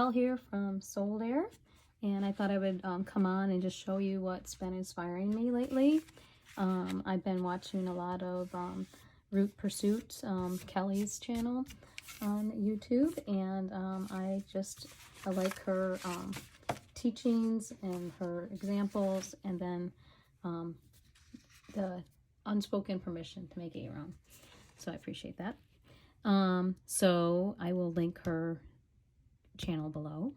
Kel here from Sold Air, and I thought I would come on and just show you what's been inspiring me lately. I've been watching a lot of Root Pursuit, Kelly's channel on YouTube, and I like her teachings and her examples, and then the unspoken permission to make it your own. So I appreciate that. So I will link her channel below.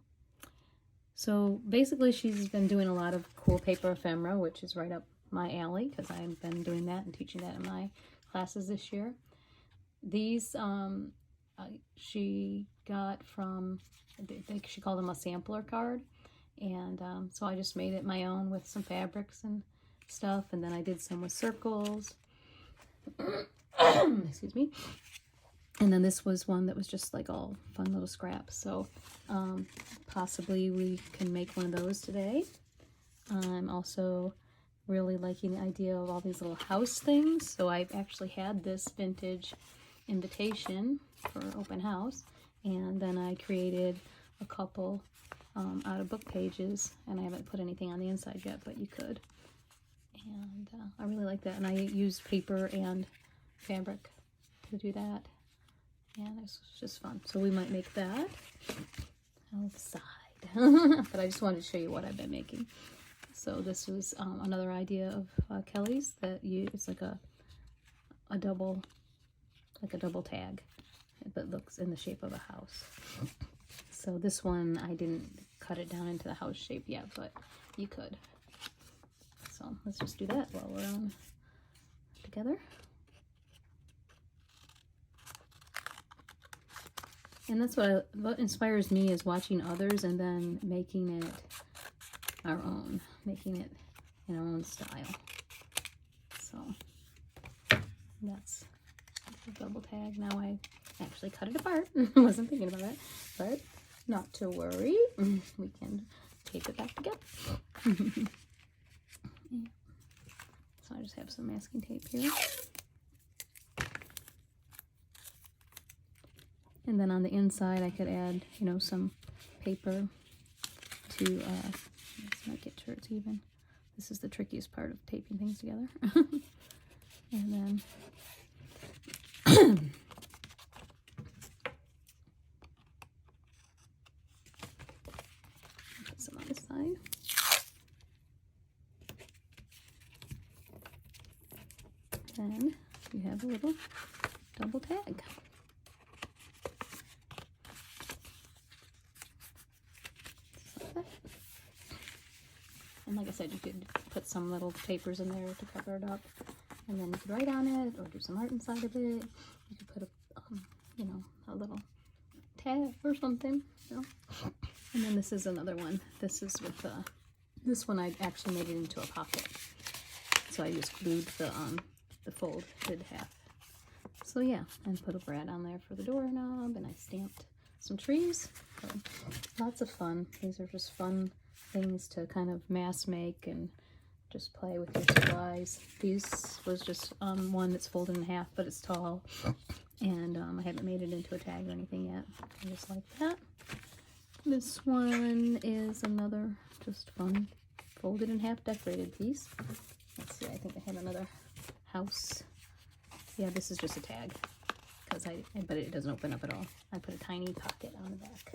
So basically she's been doing a lot of cool paper ephemera, which is right up my alley because I've been doing that and teaching that in my classes this year. These she got from, I think she called them a sampler card, and so I just made it my own with some fabrics and stuff, and then I did some with circles. Excuse me. And then this was one that was just like all fun little scraps. So possibly we can make one of those today. I'm also really liking the idea of all these little house things. So I've actually had this vintage invitation for open house. And then I created a couple out of book pages. And I haven't put anything on the inside yet, but you could. And I really like that. And I used paper and fabric to do that. And it's just fun. So we might make that outside. But I just wanted to show you what I've been making. So this was another idea of Kelly's that it's like a double tag that looks in the shape of a house. So this one I didn't cut it down into the house shape yet, but you could. So let's just do that while we're on together. And that's what inspires me, is watching others and then making it our own, making it in our own style. So that's the double tag. Now I actually cut it apart. I wasn't thinking about that, but not to worry. We can tape it back together. Yeah. So I just have some masking tape here. And then on the inside, I could add, you know, some paper to, let's not get sure it's even. This is the trickiest part of taping things together. And then, put some on this side. Then you have a little double tag. And like I said, you could put some little papers in there to cover it up, and then you could write on it or do some art inside of it. You could put a, you know, a little tag or something, you know. And then this is another one. This is with this one I actually made it into a pocket. So I just glued the folded half. So yeah, and put a brad on there for the doorknob, and I stamped some trees. So lots of fun. These are just fun things to kind of mass make and just play with your supplies. This was just one that's folded in half, but it's tall, and I haven't made it into a tag or anything yet. I just like that. This one is another just fun folded in half decorated piece. Let's see, I think I have another house. Yeah, this is just a tag, but it doesn't open up at all. I put a tiny pocket on the back.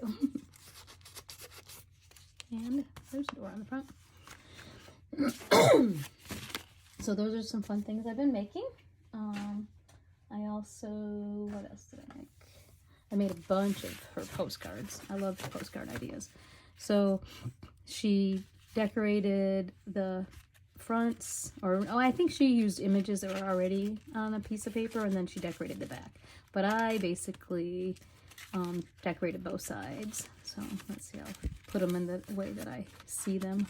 And there's a door on the front. So those are some fun things I've been making. I also, what else did I make? I made a bunch of her postcards. I love postcard ideas. So she decorated the fronts, I think she used images that were already on a piece of paper, and then she decorated the back. But I basically decorated both sides. So let's see, I'll put them in the way that I see them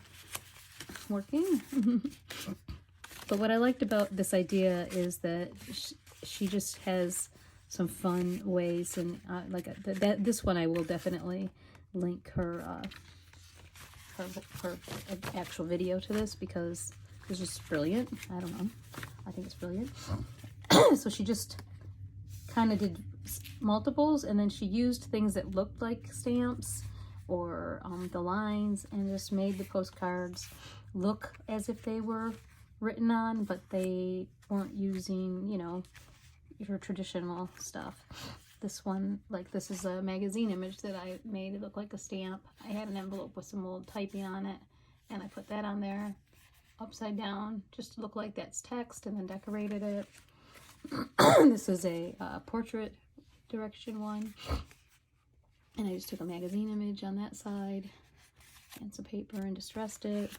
working. But what I liked about this idea is that she just has some fun ways, and this one I will definitely link her actual video to this, because it's just brilliant. I don't know, I think it's brilliant. So she just kind of did multiples, and then she used things that looked like stamps or the lines, and just made the postcards look as if they were written on, but they weren't using, you know, your traditional stuff. This one, like, this is a magazine image that I made. It looked like a stamp. I had an envelope with some old typing on it, and I put that on there upside down just to look like that's text, and then decorated it. This is a portrait direction one, and I just took a magazine image on that side and some paper and distressed it.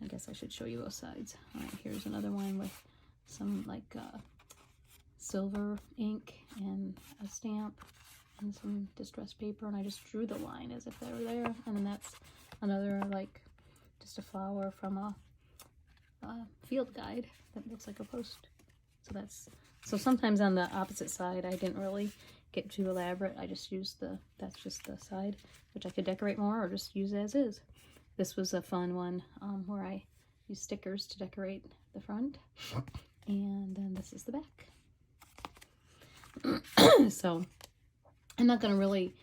I guess I should show you both sides. All right, here's another one with some like silver ink and a stamp and some distressed paper, and I just drew the line as if they were there. And then that's another, like, just a flower from a field guide that looks like a post. So sometimes on the opposite side I didn't really get too elaborate. I just used that's just the side, which I could decorate more or just use as is. This was a fun one where I used stickers to decorate the front, and then this is the back. So I'm not going to really,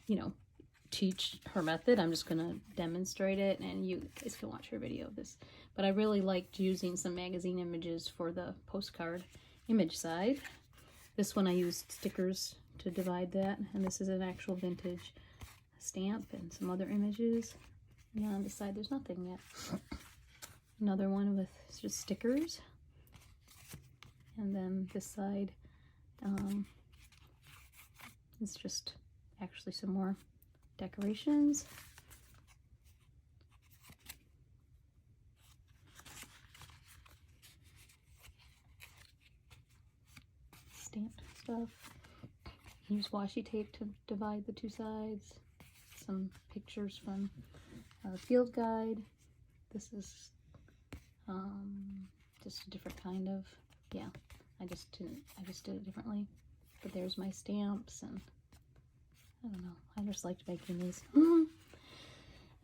you know, teach her method. I'm just going to demonstrate it, and you guys can watch her video of this. But I really liked using some magazine images for the postcard image side. This one I used stickers to divide that, and this is an actual vintage stamp and some other images. And on this side there's nothing yet. Another one with just stickers, and then this side is just actually some more decorations. Stamped stuff. Use washi tape to divide the two sides. Some pictures from a field guide. This is just a different kind of, yeah, I just did it differently. But there's my stamps, and I don't know, I just liked making these.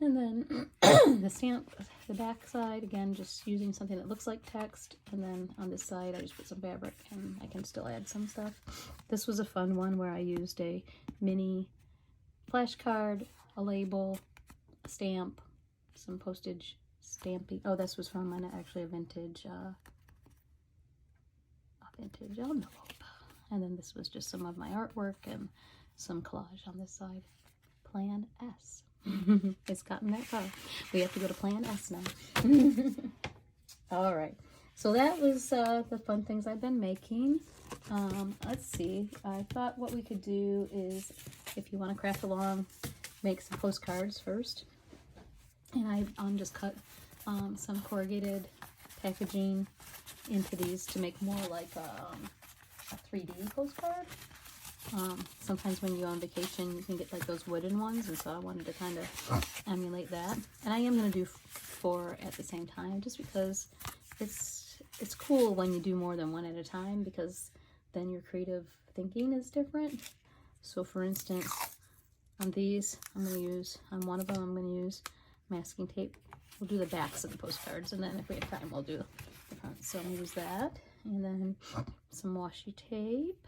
And then the stamp, the back side, again, just using something that looks like text. And then on this side, I just put some fabric, and I can still add some stuff. This was a fun one where I used a mini flashcard, a label, a stamp, some postage stamping. Oh, this was from actually a vintage envelope. And then this was just some of my artwork and some collage on this side. Plan S. It's gotten that far. We have to go to Plan S now. All right. So that was the fun things I've been making. Let's see. I thought what we could do is, if you want to craft along, make some postcards first. And I just cut some corrugated packaging into these to make more like a 3D postcard. Sometimes when you go on vacation, you can get like those wooden ones, and so I wanted to kind of emulate that. And I am going to do 4 at the same time, just because it's cool when you do more than one at a time, because then your creative thinking is different. So for instance, on these, I'm going to use, on one of them, I'm going to use masking tape. We'll do the backs of the postcards, and then if we have time, we'll do the front. So I'm going to use that, and then some washi tape.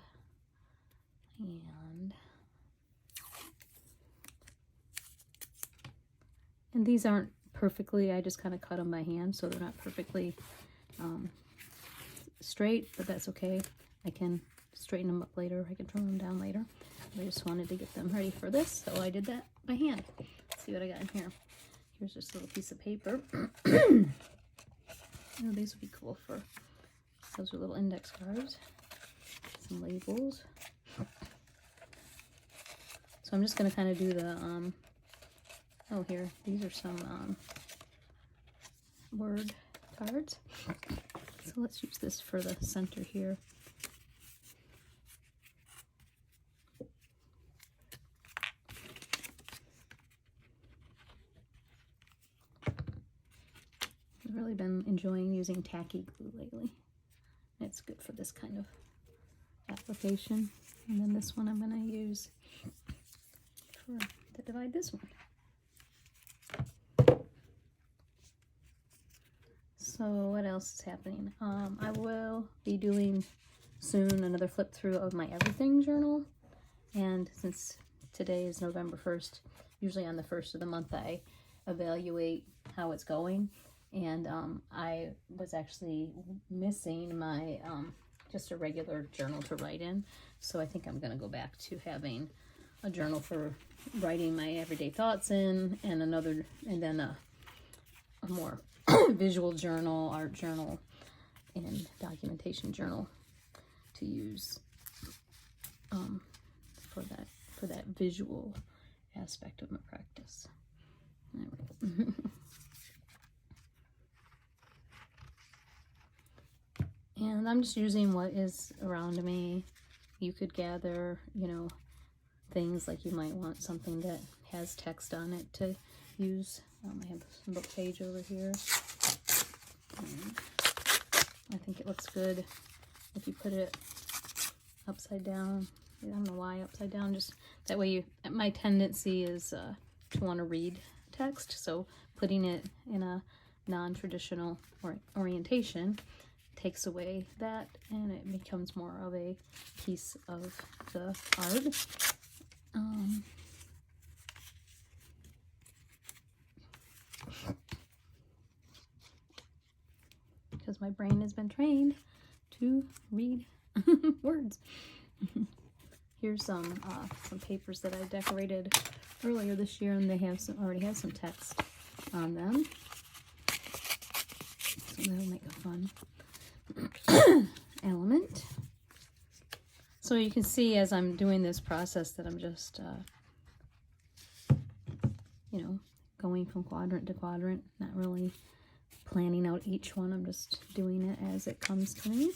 And these aren't perfectly, I just kind of cut them by hand, so they're not perfectly straight, but that's okay. I can straighten them up later. I can trim them down later. I just wanted to get them ready for this, so I did that by hand. Let's see what I got in here. Here's just a little piece of paper. Oh, these would be cool for, those are little index cards. Some labels. So I'm just going to kind of do the, oh, here, these are some word cards. So let's use this for the center here. I've really been enjoying using tacky glue lately. It's good for this kind of application. And then this one I'm going to use to divide this one. So what else is happening? I will be doing soon another flip through of my everything journal, and since today is November 1st. Usually on the 1st of the month I evaluate how it's going. And I was actually missing my just a regular journal to write in. So I think I'm going to go back to having a journal for writing my everyday thoughts in, and then a more visual journal, art journal, and documentation journal to use for that visual aspect of my practice. Anyway. And I'm just using what is around me. You could gather, you know, things like you might want something that has text on it to use. I have some book page over here. And I think it looks good if you put it upside down. I don't know why upside down, just that way my tendency is to want to read text, so putting it in a non-traditional orientation takes away that, and it becomes more of a piece of the art. Because my brain has been trained to read words. Here's some papers that I decorated earlier this year, and they already have some text on them, so that'll make a fun element. So you can see as I'm doing this process that I'm just you know, going from quadrant to quadrant, not really planning out each one. I'm just doing it as it comes to me.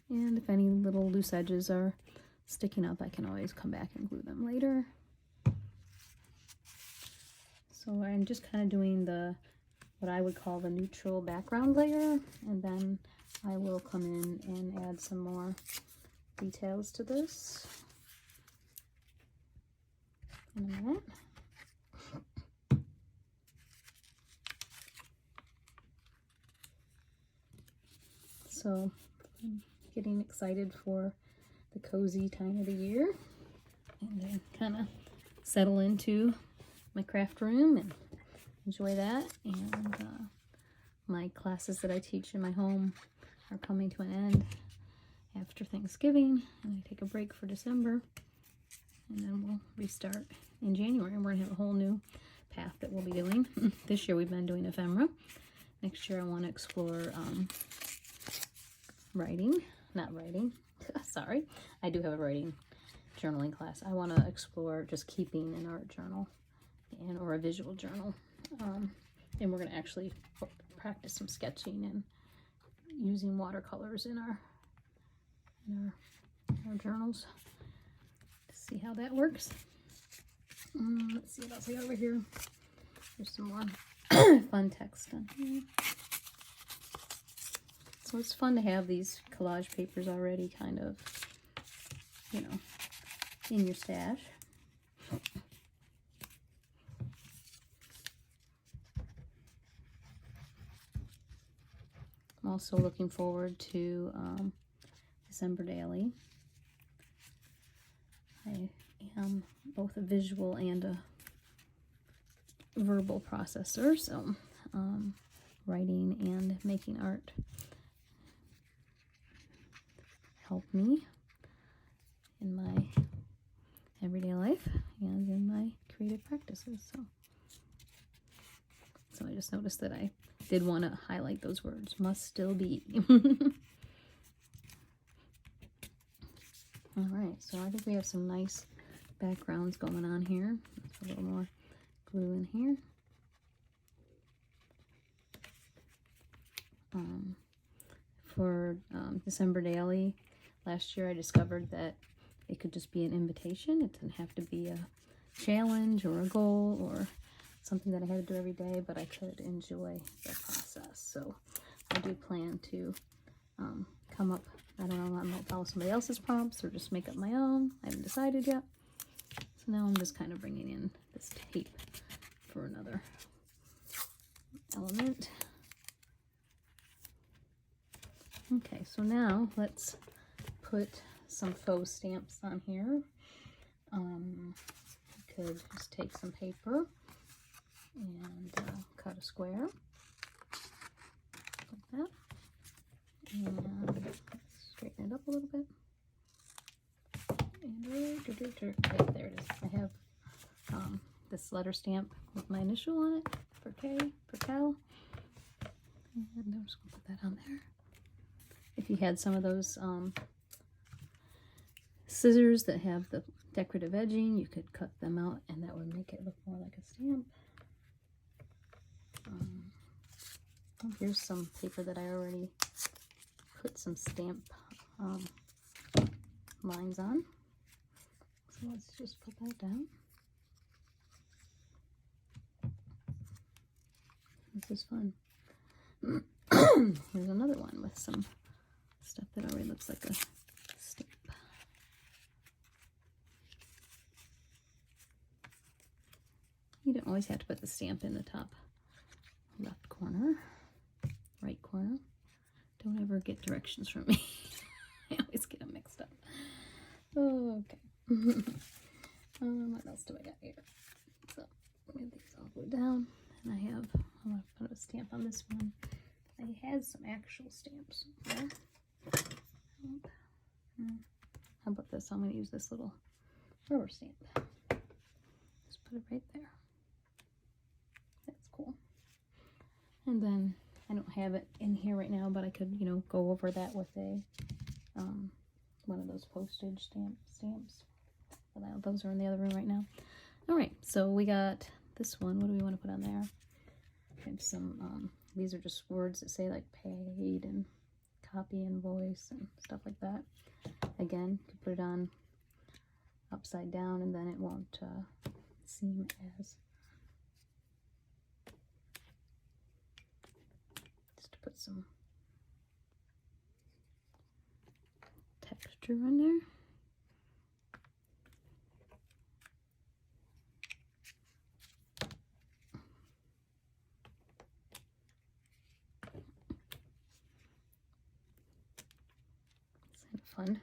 And if any little loose edges are sticking up, I can always come back and glue them later. So I'm just kind of doing what I would call the neutral background layer, and then I will come in and add some more details to this in a minute. So I'm getting excited for the cozy time of the year, and then kind of settle into my craft room and enjoy that. And my classes that I teach in my home are coming to an end after Thanksgiving, and I take a break for December, and then we'll restart in January, and we're gonna have a whole new path that we'll be doing. This year we've been doing ephemera. Next year I want to explore not writing, sorry, I do have a writing journaling class. I want to explore just keeping an art journal or a visual journal, and we're going to actually practice some sketching and using watercolors in our journals to see how that works. Let's see what else I got over here. There's some more fun text on here. So it's fun to have these collage papers already kind of, you know, in your stash. I'm also looking forward to December Daily. I am both a visual and a verbal processor, so writing and making art help me in my everyday life and in my creative practices. So I just noticed that I did want to highlight those words. Must still be. All right, so I think we have some nice backgrounds going on here. Let's put a little more glue in here. For December Daily, last year I discovered that it could just be an invitation. It doesn't have to be a challenge or a goal or something that I had to do every day, but I could enjoy the process. So I do plan to come up, I don't know, I might follow somebody else's prompts or just make up my own. I haven't decided yet. So now I'm just kind of bringing in this tape for another element. Okay, so now let's put some faux stamps on here. You could just take some paper and cut a square like that, and straighten it up a little bit. And right there it is. I have this letter stamp with my initial on it for K, for Cal. And I'm just gonna put that on there. If you had some of those scissors that have the decorative edging, you could cut them out and that would make it look more like a stamp. Oh, here's some paper that I already put some stamp lines on. So let's just put that down. This is fun. Here's another one with some stuff that already looks like a stamp. You don't always have to put the stamp in the top left corner, right corner. Don't ever get directions from me. I always get them mixed up. Okay. What else do I got here? So let me these all go down, and I'm gonna put a stamp on this one. I had some actual stamps. Yeah. How about this? I'm gonna use this little rubber stamp. Just put it right there. That's cool. And then I don't have it in here right now, but I could, you know, go over that with a one of those postage stamps. But those are in the other room right now. All right, so we got this one. What do we want to put on there? I have some. These are just words that say like paid and copy invoice and stuff like that. Again, you can put it on upside down, and then it won't seem as. Just to put some texture in there. It's kind of fun.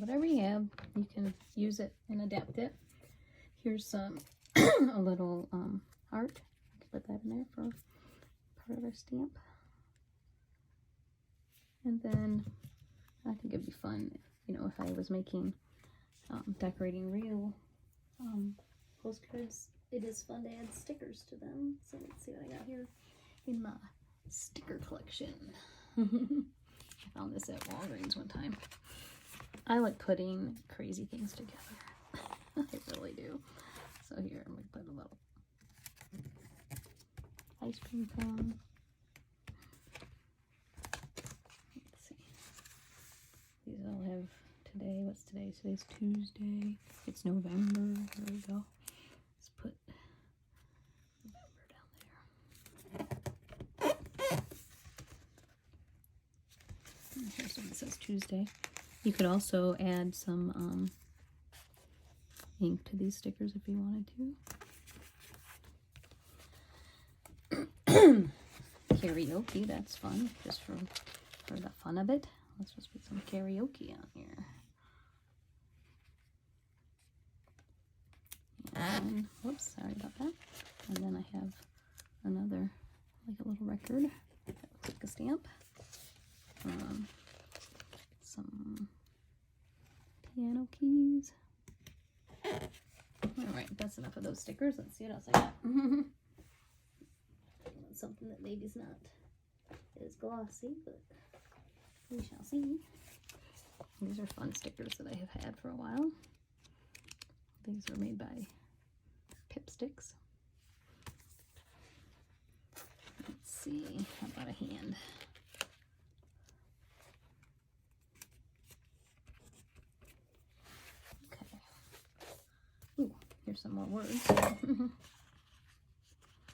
Whatever you have, you can use it and adapt it. Here's some a little heart. I can put that in there for part of our stamp. And then I think it'd be fun, you know, if I was making decorating real postcards. It is fun to add stickers to them. So let's see what I got here in my sticker collection. I found this at Walgreens one time. I like putting crazy things together. I really do. So here, I'm going to put a little ice cream cone. Let's see. These all have today. What's today? Today's Tuesday. It's November. There we go. Let's put November down there. And here's one that says Tuesday. You could also add some ink to these stickers if you wanted to. Karaoke, that's fun, just for the fun of it. Let's just put some karaoke on here. And, whoops, sorry about that. And then I have another, like a little record that looks like a stamp. Some piano keys. Alright, that's enough of those stickers. Let's see what else I got. Something that maybe's not as glossy, but we shall see. These are fun stickers that I have had for a while. These are made by Pipsticks. Let's see, how about a hand? Here's some more words.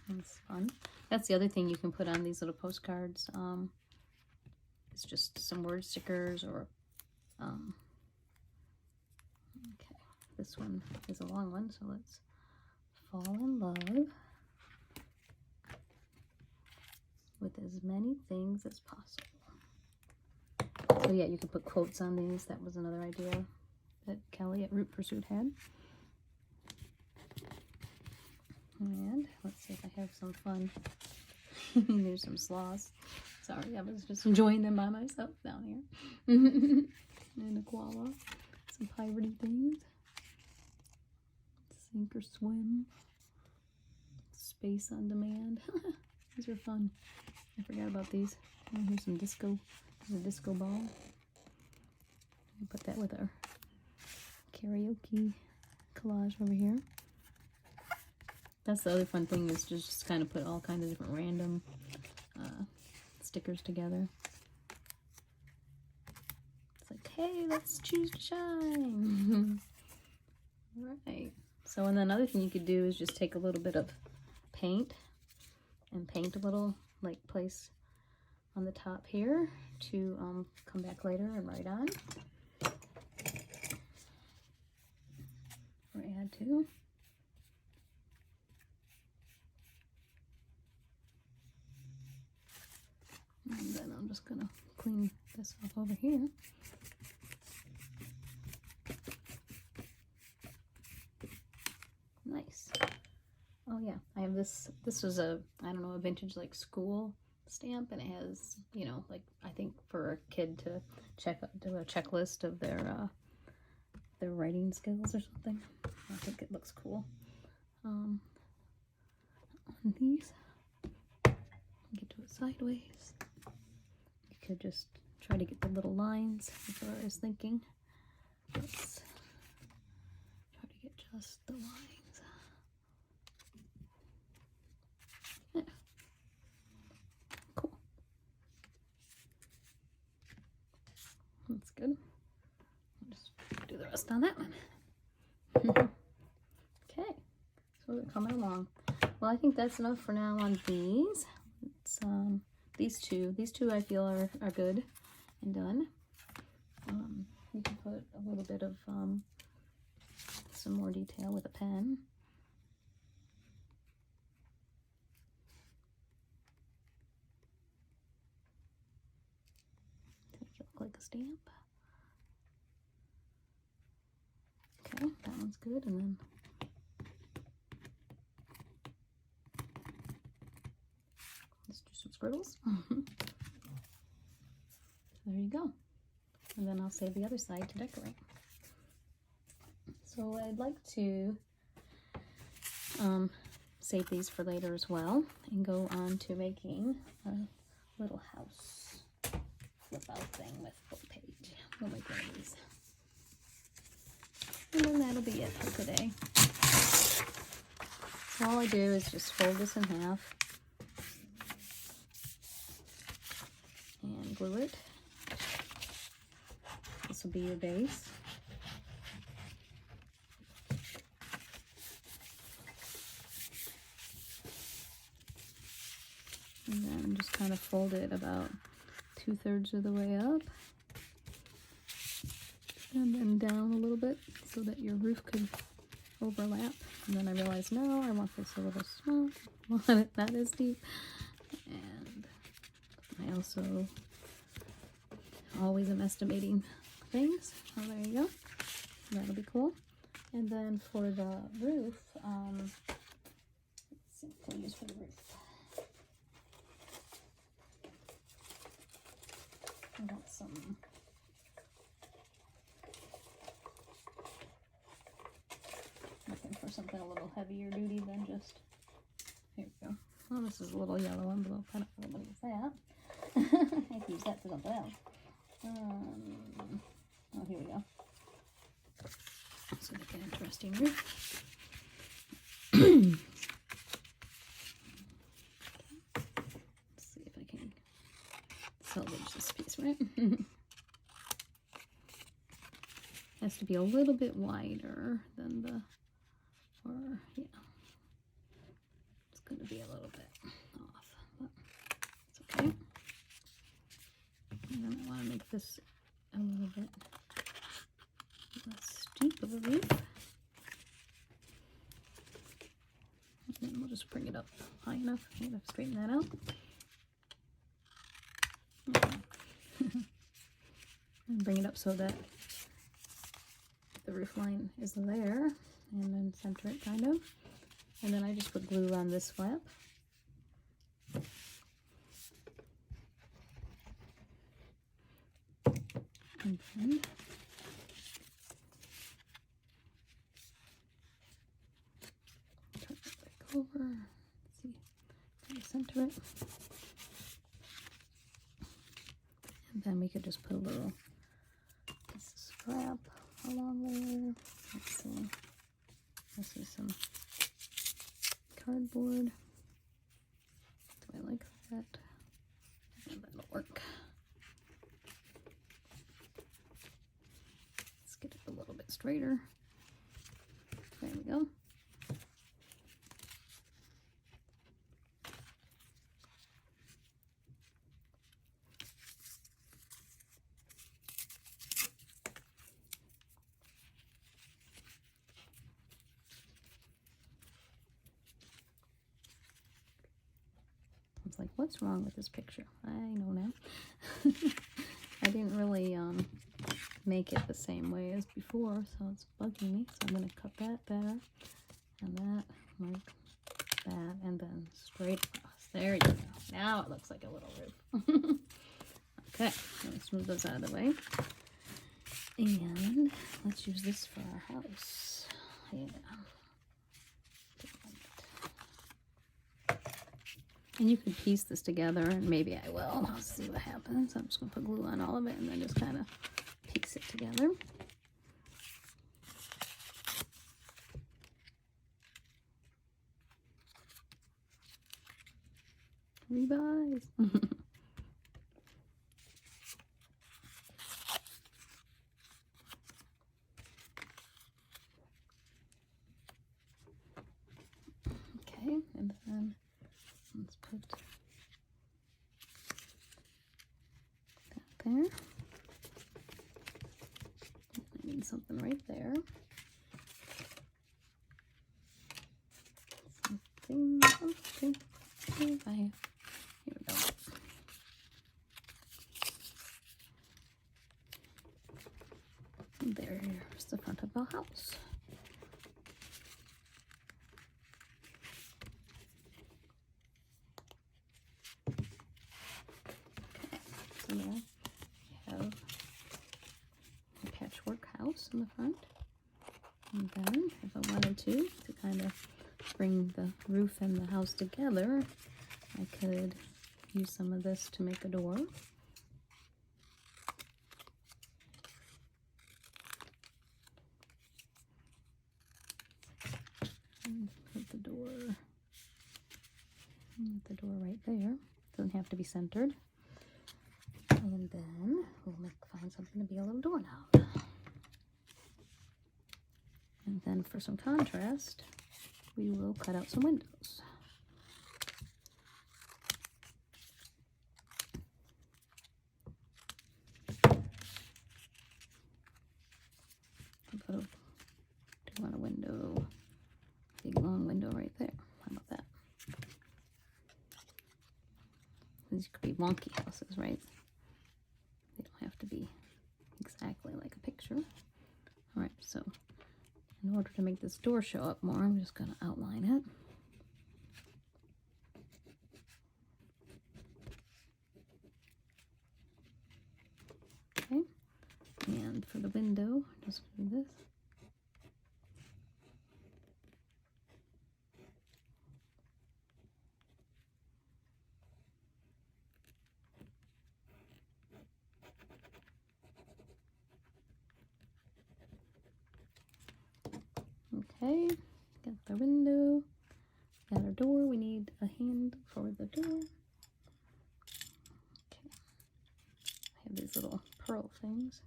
That's fun. That's the other thing you can put on these little postcards. It's just some word stickers or this one is a long one, so let's fall in love with as many things as possible. So yeah, you could put quotes on these. That was another idea that Kelly at Root Pursuit had. And let's see if I have some fun. There's some sloths. Sorry, I was just enjoying them by myself down here. And a koala. Some piratey things. Sink or swim. Space on demand. These are fun. I forgot about these. Oh, here's some disco. There's a disco ball. We'll put that with our karaoke collage over here. That's the other fun thing, is to just kind of put all kinds of different random stickers together. It's like, hey, let's choose to shine. Right. So, and then another thing you could do is just take a little bit of paint and paint a little, like, place on the top here to come back later and write on or add to. And then I'm just gonna clean this off over here. Nice. Oh yeah, I have this. This was a, I don't know, a vintage like school stamp, and it has, you know, like, I think for a kid to do a checklist of their writing skills or something. I think it looks cool. On these, get to it sideways. You could just try to get the little lines. That's what I was thinking. Let's try to get just the lines. Yeah. Cool. That's good. I'll just do the rest on that one. Okay, so we're coming along. Well, I think that's enough for now on these. It's, these two I feel are good and done. You can put a little bit of some more detail with a pen. To make it look like a stamp. Okay, that one's good, and then let's do some scribbles. There you go. And then I'll save the other side to decorate. So I'd like to save these for later as well, and go on to making a little house flip out thing with full page. We'll make one of these. And then that'll be it for today. So all I do is just fold this in half and glue it. This will be your base. And then just kind of fold it about 2/3 of the way up. And then down a little bit so that your roof could overlap. And then I realized, no, I want this a little small. I want it not as deep. And I also always am estimating things. Oh, there you go. That'll be cool. And then for the roof, let's see what to use for the roof. I got some looking for something a little heavier duty than just, here we go. Well, this is a little yellow envelope. I don't know what is that. I can use that for something else. Oh, here we go. So make an interesting roof. Let's see if I can salvage this piece, right? Has to be a little bit wider than the, or yeah, it's going to be a little bit off, but it's okay. And then I want to make this a little bit less steep of a roof. And we'll just bring it up high enough. I'm gonna straighten that out. And bring it up so that the roof line is there, and then center it kind of. And then I just put glue on this flap. And then turn it back over. Let's see, try to center it. And then we could just put a little piece of scrap along there. Let's see. This is some cardboard. Do I like that? Yeah, that'll work. Let's get it a little bit straighter. There we go. It's like, what's wrong with this picture? I know now. I didn't really make it the same way as before, so it's bugging me. So I'm going to cut that there, and that, like that, and then straight across. There you go. Now it looks like a little roof. Okay, let me smooth those out of the way. And let's use this for our house. Yeah. And you can piece this together, and maybe I will. I'll see what happens. I'm just going to put glue on all of it and then just kind of piece it together. Revise. Okay, and then let's put that there. I need something right there. Something. Okay. Here we go. There's the front of the house. So now we have a patchwork house in the front. And then, if I wanted to kind of bring the roof and the house together, I could use some of this to make a door. And put the door right there. Doesn't have to be centered. And then we'll find something to be a little doorknob. And then for some contrast, we will cut out some windows. Do want a window, big long window right there. How about that? These could be wonky houses, right? They don't have to be exactly like a picture. All right, so in order to make this door show up more, I'm just going to outline it. Okay, and for the window, just do this. Okay, got the window, got our door. We need a handle for the door. Okay, I have these little pearl things.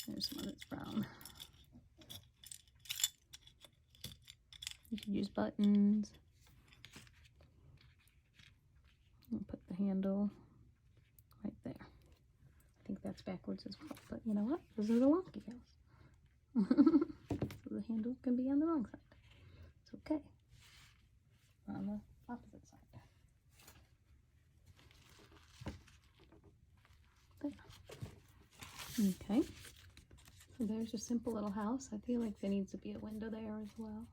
There's one that's brown. You could use buttons. I'll put the handle right there. I think that's backwards as well, but you know what? This is a wonky house. So the handle can be on the wrong side. It's okay. on the opposite side. There. Okay, so there's a simple little house. I feel like there needs to be a window there as well.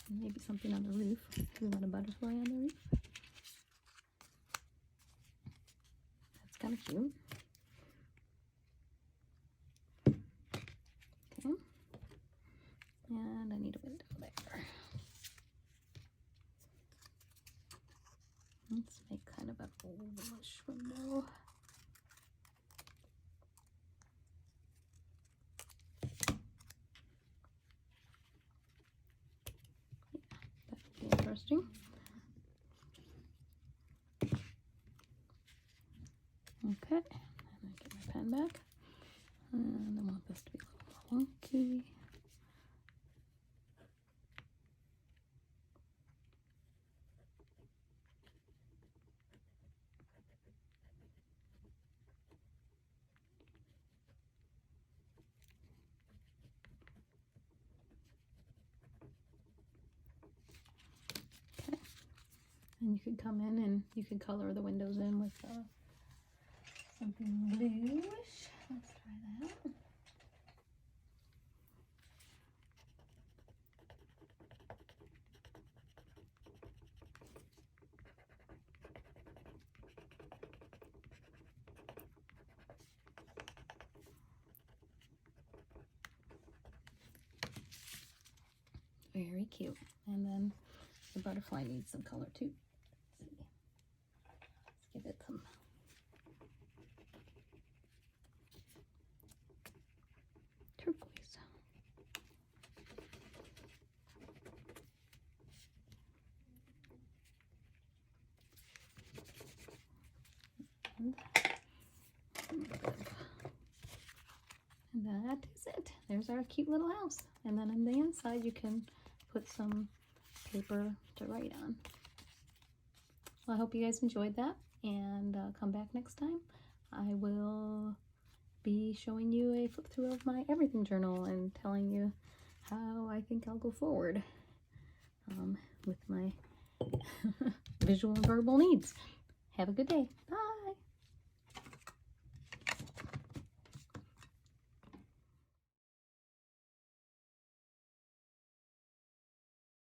And maybe something on the roof. We want a butterfly on the roof. That's kind of cute. Okay, and I need a window there. Let's make kind of an ovalish window. Yeah, that would be interesting. Okay, and I get my pen back. And I want this to be a little wonky. Okay, and you could come in and you could color the windows in with something bluish. Let's try that. Very cute. And then the butterfly needs some color too. Let's see. Let's give it some turquoise. And that is it. There's our cute little house. And then on the inside you can put some paper to write on. Well, I hope you guys enjoyed that, and come back next time. I will be showing you a flip through of my everything journal and telling you how I think I'll go forward with my visual and verbal needs. Have a good day. Bye.